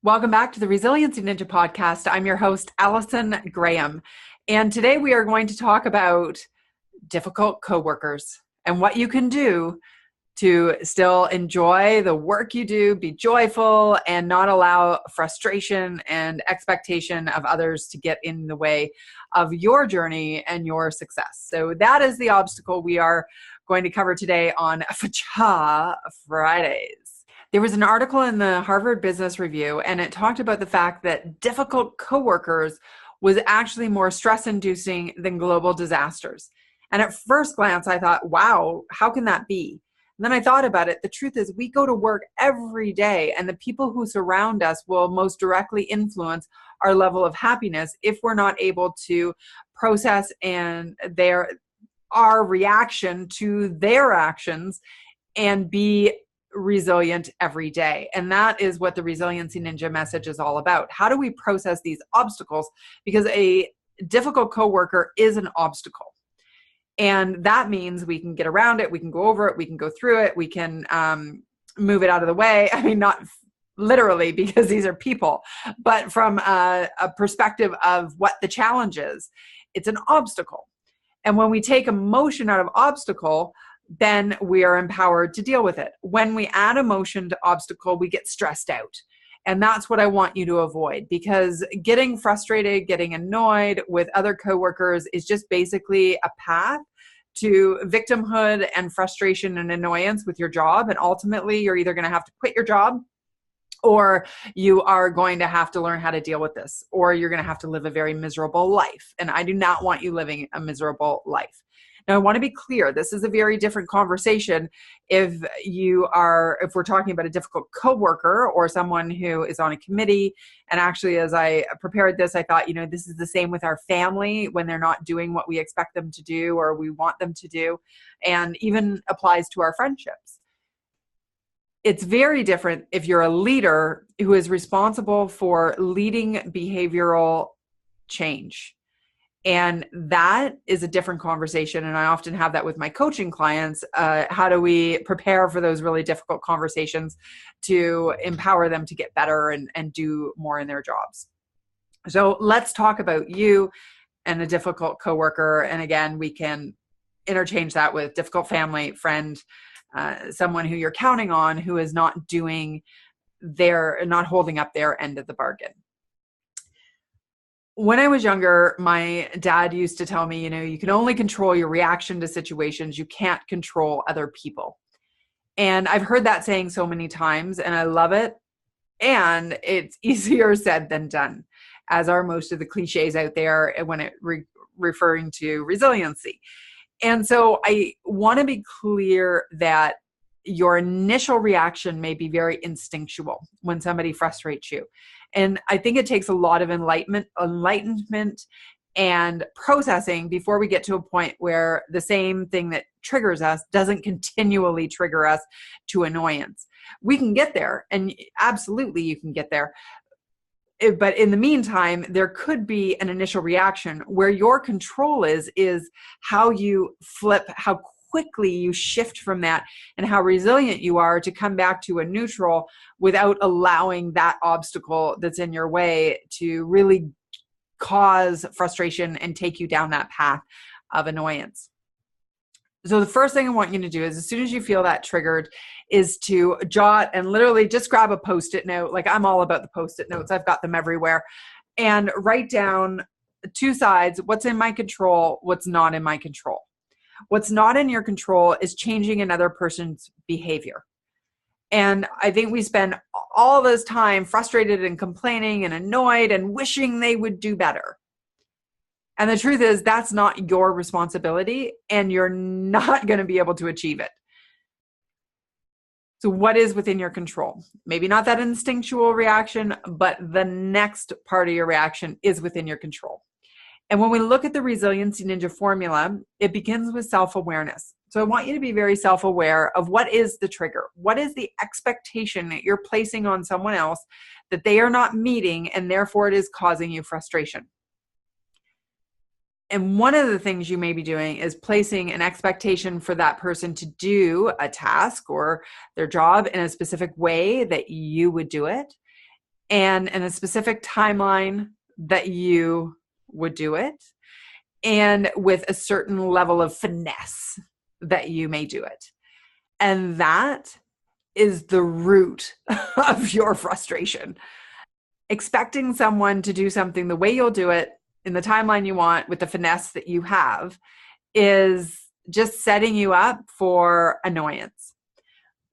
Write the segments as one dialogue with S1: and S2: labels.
S1: Welcome back to the Resiliency Ninja podcast. I'm your host, Allison Graham. And today we are going to talk about difficult coworkers and what you can do to still enjoy the work you do, be joyful, and not allow frustration and expectation of others to get in the way of your journey and your success. So that is the obstacle we are going to cover today on Facha Fridays. There was an article in the Harvard Business Review, and it talked about the fact that difficult coworkers was actually more stress-inducing than global disasters. And at first glance, I thought, wow, how can that be? And then I thought about it. The truth is we go to work every day, and the people who surround us will most directly influence our level of happiness if we're not able to process our reaction to their actions and be resilient every day. And that is what the Resiliency Ninja message is all about. How do we process these obstacles? Because a difficult coworker is an obstacle. And that means we can get around it, we can go over it, we can go through it, we can move it out of the way. I mean, not literally because these are people, but from a perspective of what the challenge is, it's an obstacle. And when we take emotion out of obstacle, then we are empowered to deal with it. When we add emotion to obstacle, we get stressed out. And that's what I want you to avoid, because getting frustrated, getting annoyed with other coworkers is just basically a path to victimhood and frustration and annoyance with your job. And ultimately, you're either going to have to quit your job, or you are going to have to learn how to deal with this, or you're going to have to live a very miserable life. And I do not want you living a miserable life. Now, I want to be clear, this is a very different conversation if we're talking about a difficult coworker or someone who is on a committee. And actually, as I prepared this, I thought, this is the same with our family when they're not doing what we expect them to do or we want them to do, and even applies to our friendships. It's very different if you're a leader who is responsible for leading behavioral change. And that is a different conversation. And I often have that with my coaching clients. How do we prepare for those really difficult conversations to empower them to get better and do more in their jobs? So let's talk about you and a difficult coworker. And again, we can interchange that with difficult family, friend, someone who you're counting on who is not holding up their end of the bargain. When I was younger, my dad used to tell me, you can only control your reaction to situations. You can't control other people. And I've heard that saying so many times, and I love it. And it's easier said than done, as are most of the cliches out there when referring to resiliency. And so I want to be clear that your initial reaction may be very instinctual when somebody frustrates you. And I think it takes a lot of enlightenment and processing before we get to a point where the same thing that triggers us doesn't continually trigger us to annoyance. We can get there, and absolutely you can get there. But in the meantime, there could be an initial reaction where your control is how you flip, how quickly you shift from that, and how resilient you are to come back to a neutral without allowing that obstacle that's in your way to really cause frustration and take you down that path of annoyance. So the first thing I want you to do is, as soon as you feel that triggered, is to jot and literally just grab a Post-it note. Like, I'm all about the Post-it notes. I've got them everywhere. And write down two sides: what's in my control, what's not in my control. What's not in your control is changing another person's behavior. And I think we spend all this time frustrated and complaining and annoyed and wishing they would do better. And the truth is, that's not your responsibility, and you're not going to be able to achieve it. So what is within your control? Maybe not that instinctual reaction, but the next part of your reaction is within your control. And when we look at the Resiliency Ninja formula, it begins with self-awareness. So I want you to be very self-aware of what is the trigger. What is the expectation that you're placing on someone else that they are not meeting, and therefore it is causing you frustration? And one of the things you may be doing is placing an expectation for that person to do a task or their job in a specific way that you would do it. and in a specific timeline that you would do it, and with a certain level of finesse that you may do it. And that is the root of your frustration. Expecting someone to do something the way you'll do it in the timeline you want with the finesse that you have is just setting you up for annoyance.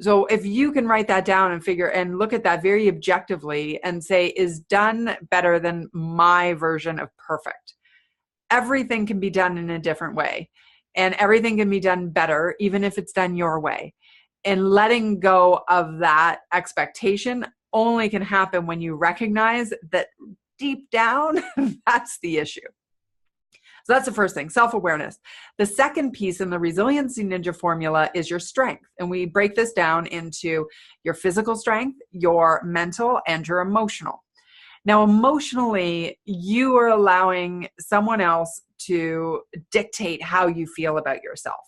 S1: So if you can write that down and figure and look at that very objectively and say, is done better than my version of perfect? Everything can be done in a different way, and everything can be done better, even if it's done your way. And letting go of that expectation only can happen when you recognize that deep down, that's the issue. So that's the first thing, self-awareness. The second piece in the Resiliency Ninja formula is your strength. And we break this down into your physical strength, your mental, and your emotional. Now, emotionally, you are allowing someone else to dictate how you feel about yourself.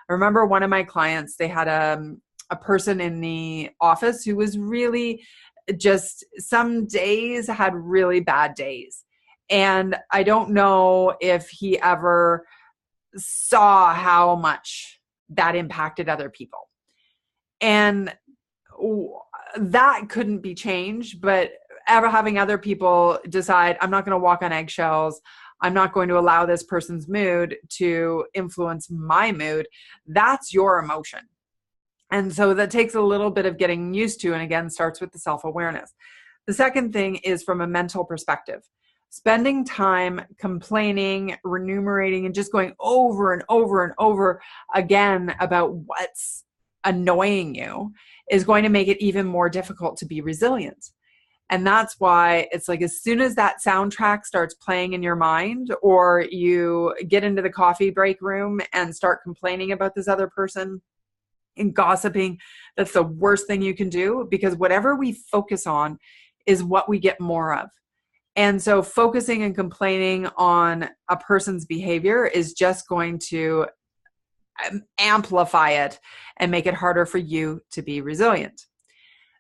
S1: I remember one of my clients, they had a person in the office who was really just, some days had really bad days. And I don't know if he ever saw how much that impacted other people. And that couldn't be changed, but ever having other people decide, I'm not going to walk on eggshells, I'm not going to allow this person's mood to influence my mood, that's your emotion. And so that takes a little bit of getting used to, and again, starts with the self-awareness. The second thing is from a mental perspective. Spending time complaining, remunerating, and just going over and over and over again about what's annoying you is going to make it even more difficult to be resilient. And that's why it's like, as soon as that soundtrack starts playing in your mind, or you get into the coffee break room and start complaining about this other person and gossiping, that's the worst thing you can do, because whatever we focus on is what we get more of. And so focusing and complaining on a person's behavior is just going to amplify it and make it harder for you to be resilient.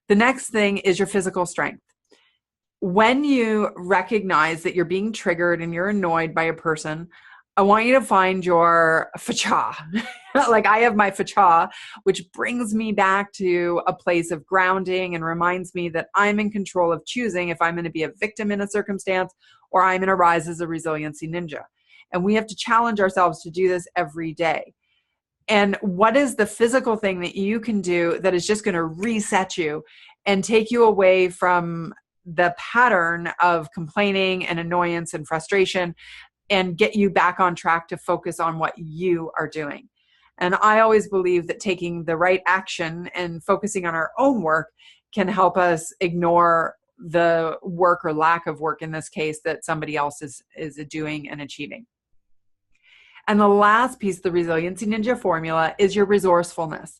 S1: The next thing is your physical strength. When you recognize that you're being triggered and you're annoyed by a person, I want you to find your fa-cha. Like I have my fa-cha, which brings me back to a place of grounding and reminds me that I'm in control of choosing if I'm going to be a victim in a circumstance or I'm going to rise as a resiliency ninja. And we have to challenge ourselves to do this every day. And what is the physical thing that you can do that is just going to reset you and take you away from the pattern of complaining and annoyance and frustration, and get you back on track to focus on what you are doing? And I always believe that taking the right action and focusing on our own work can help us ignore the work or lack of work in this case that somebody else is doing and achieving. And the last piece of the Resiliency Ninja formula is your resourcefulness.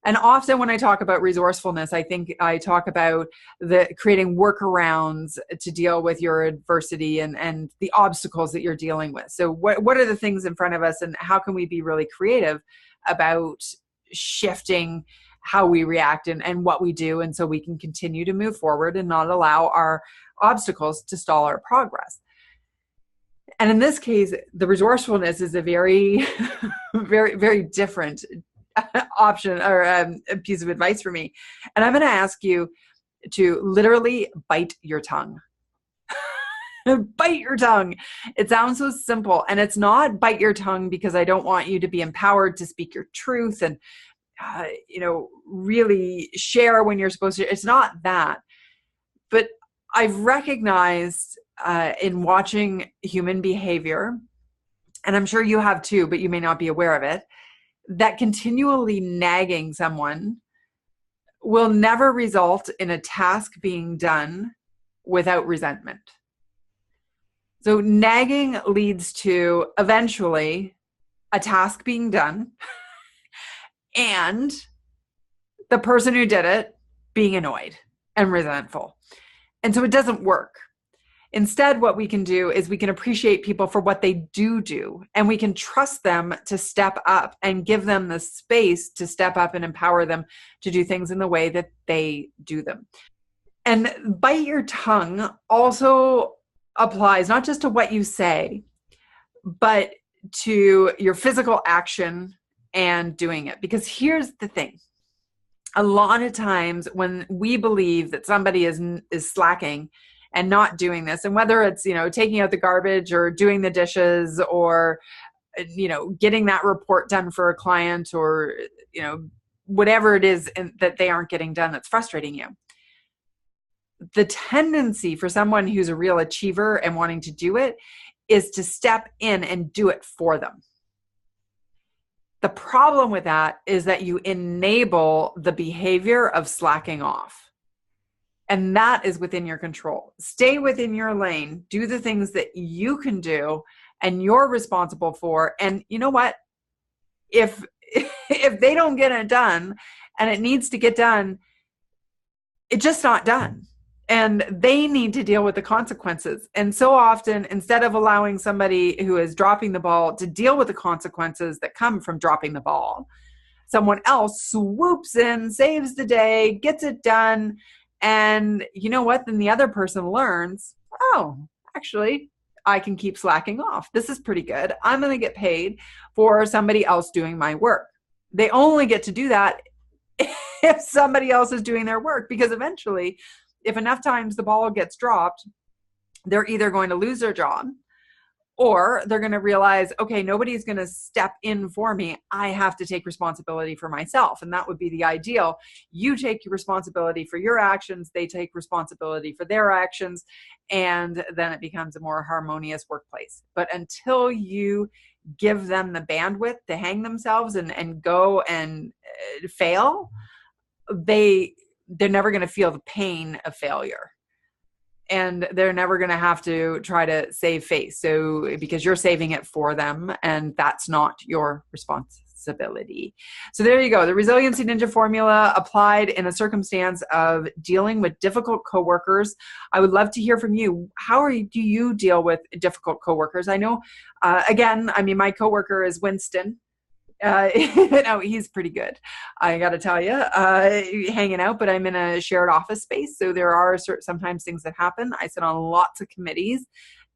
S1: And often when I talk about resourcefulness, I think I talk about the creating workarounds to deal with your adversity and the obstacles that you're dealing with. So what are the things in front of us, and how can we be really creative about shifting how we react and what we do, and so we can continue to move forward and not allow our obstacles to stall our progress. And in this case, the resourcefulness is a very, very, very different option or a piece of advice for me. And I'm going to ask you to literally bite your tongue. Bite your tongue. It sounds so simple, and it's not bite your tongue because I don't want you to be empowered to speak your truth and really share when you're supposed to. It's not that. But I've recognized in watching human behavior, and I'm sure you have too, but you may not be aware of it, that continually nagging someone will never result in a task being done without resentment. So nagging leads to eventually a task being done and the person who did it being annoyed and resentful. And so it doesn't work. Instead, what we can do is we can appreciate people for what they do, and we can trust them to step up and give them the space to step up and empower them to do things in the way that they do them. And bite your tongue also applies not just to what you say, but to your physical action and doing it. Because here's the thing. A lot of times when we believe that somebody is slacking and not doing this, and whether it's, taking out the garbage or doing the dishes or, getting that report done for a client or, whatever it is that they aren't getting done that's frustrating you. The tendency for someone who's a real achiever and wanting to do it is to step in and do it for them. The problem with that is that you enable the behavior of slacking off. And that is within your control. Stay within your lane. Do the things that you can do and you're responsible for. And you know what? If they don't get it done and it needs to get done, it's just not done. And they need to deal with the consequences. And so often, instead of allowing somebody who is dropping the ball to deal with the consequences that come from dropping the ball, someone else swoops in, saves the day, gets it done. And you know what? Then the other person learns, oh, actually, I can keep slacking off. This is pretty good. I'm going to get paid for somebody else doing my work. They only get to do that if somebody else is doing their work, because eventually, if enough times the ball gets dropped, they're either going to lose their job or they're going to realize, okay, nobody's going to step in for me. I have to take responsibility for myself. And that would be the ideal. You take responsibility for your actions. They take responsibility for their actions. And then it becomes a more harmonious workplace. But until you give them the bandwidth to hang themselves and go and fail, they're never going to feel the pain of failure, and they're never going to have to try to save face. So because you're saving it for them, and that's not your responsibility. So there you go. The Resiliency Ninja formula applied in a circumstance of dealing with difficult coworkers. I would love to hear from you. Do you deal with difficult coworkers? I know, my coworker is Winston. He's pretty good, I gotta tell you, hanging out, but I'm in a shared office space, so there are sometimes things that happen. I sit on lots of committees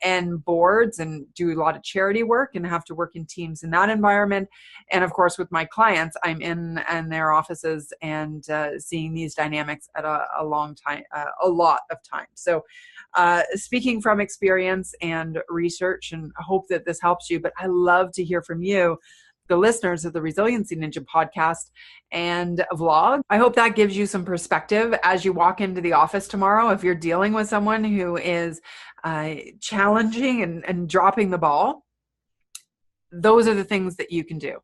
S1: and boards and do a lot of charity work and have to work in teams in that environment. And of course, with my clients, I'm in their offices and seeing these dynamics at a long time, a lot of times. So speaking from experience and research, and I hope that this helps you, but I love to hear from you, the listeners of the Resiliency Ninja podcast and vlog. I hope that gives you some perspective as you walk into the office tomorrow. If you're dealing with someone who is challenging and dropping the ball, those are the things that you can do.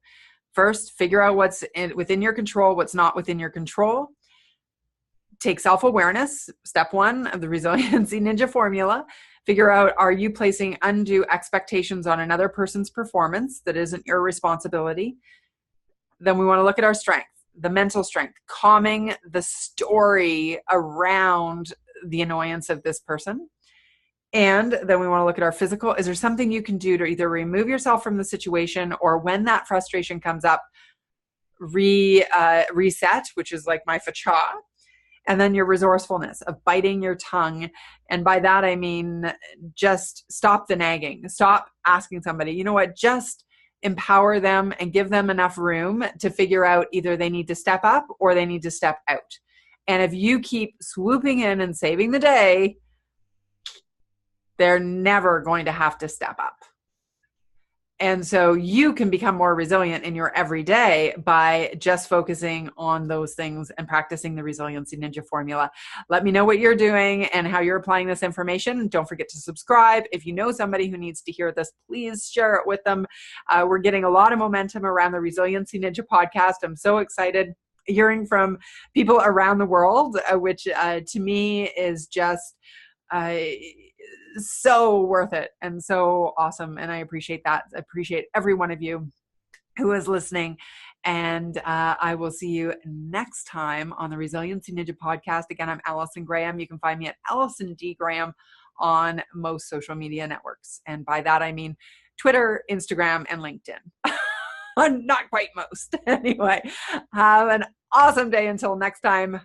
S1: First, figure out what's within your control, what's not within your control. Take self-awareness, step 1 of the Resiliency Ninja formula. Figure out, are you placing undue expectations on another person's performance that isn't your responsibility? Then we want to look at our strength, the mental strength, calming the story around the annoyance of this person. And then we want to look at our physical. Is there something you can do to either remove yourself from the situation, or when that frustration comes up, reset, which is like my fa-cha. And then your resourcefulness of biting your tongue. And by that, I mean, just stop the nagging. Stop asking somebody, you know what, just empower them and give them enough room to figure out either they need to step up or they need to step out. And if you keep swooping in and saving the day, they're never going to have to step up. And so you can become more resilient in your everyday by just focusing on those things and practicing the Resiliency Ninja formula. Let me know what you're doing and how you're applying this information. Don't forget to subscribe. If you know somebody who needs to hear this, please share it with them. We're getting a lot of momentum around the Resiliency Ninja podcast. I'm so excited hearing from people around the world, which to me is just so worth it and so awesome. And I appreciate that. I appreciate every one of you who is listening. And I will see you next time on the Resiliency Ninja podcast. Again, I'm Allison Graham. You can find me at Allison D. Graham on most social media networks. And by that, I mean Twitter, Instagram, and LinkedIn. Not quite most. Anyway, have an awesome day until next time.